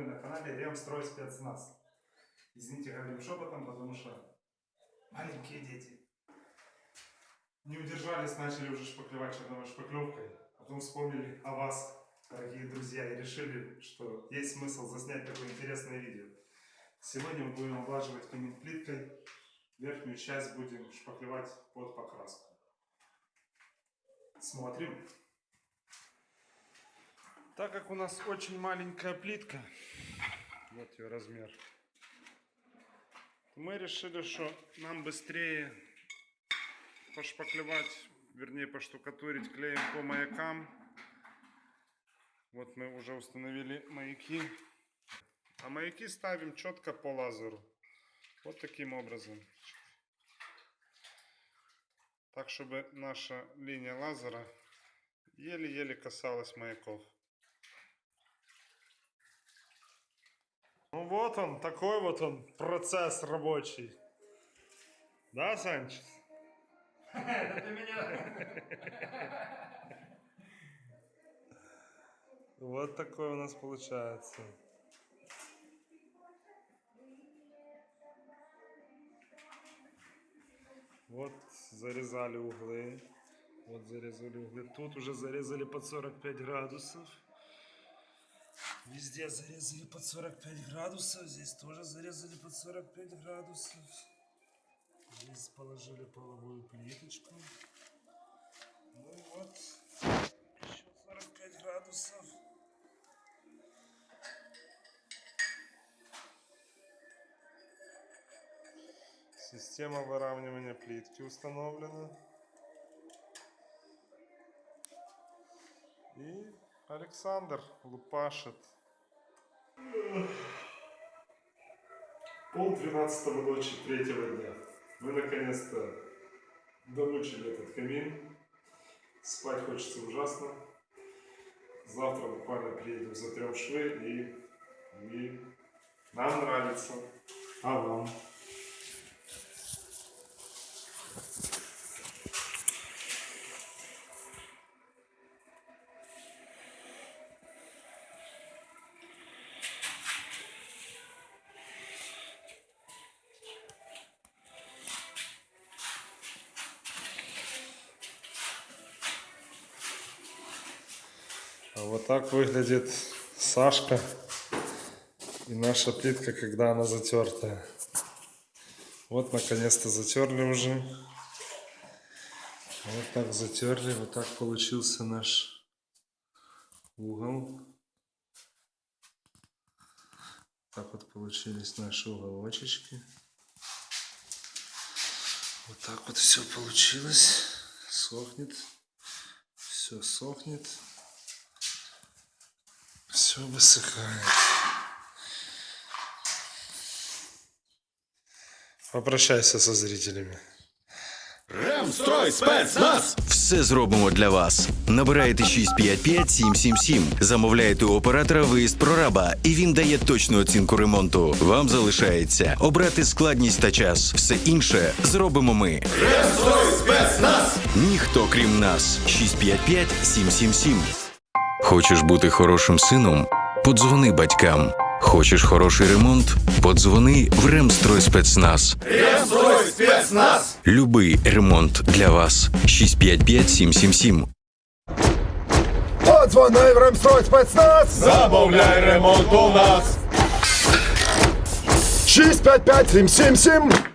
мы на канале Ремстройспецназ. Извините, говорим шепотом, потому что маленькие дети не удержались, начали уже шпаклевать черновой шпаклевкой. Потом вспомнили о вас, дорогие друзья, и решили, что есть смысл заснять такое интересное видео. Сегодня мы будем облаживать камин плиткой. Верхнюю часть будем шпаклевать под покраску. Смотрим. Так как у нас очень маленькая плитка, вот ее размер, мы решили, что нам быстрее пошпаклевать, вернее поштукатурить клеем по маякам. Вот мы уже установили маяки. А маяки ставим четко по лазеру. Вот таким образом. Так, чтобы наша линия лазера еле-еле касалась маяков. Ну вот он, такой вот он процесс рабочий. Да, Санчес? Это для меня. Вот такой у нас получается. Вот зарезали углы. Вот зарезали углы. Тут уже зарезали под 45 градусов. Везде зарезали под 45 градусов. Здесь тоже зарезали под 45 градусов. Здесь положили половую плиточку. Ну и вот. Еще 45 градусов. Система выравнивания плитки установлена. И Александр лупашит. 11:30 ночи 3-го дня. Мы наконец-то домучили этот камин. Спать хочется ужасно. Завтра буквально приедем, затрем швы и нам нравится. А вам? А вот так выглядит Сашка и наша плитка, когда она затертая. Вот наконец-то затерли уже. Вот так затерли, вот так получился наш угол. Так вот получились наши уголочечки. Вот так вот все получилось. Сохнет. Все сохнет. Все высыхает. Попрощайся со зрителями. Ремстройспецназ! Все зробимо для вас. Набираєте 655-777, замовляєте у оператора виїзд прораба, і він дає точну оцінку ремонту. Вам залишається обрати складність та час. Все інше зробимо ми. Ремстройспецназ! Ніхто крім нас. 655-777. Хочеш бути хорошим сином? Подзвони батькам. Хочеш хороший ремонт? Подзвони в Ремстройспецназ. Ремстройспецназ! Любий ремонт для вас. 655-777. Подзвони в Ремстройспецназ! Замовляй ремонт у нас! 655-777!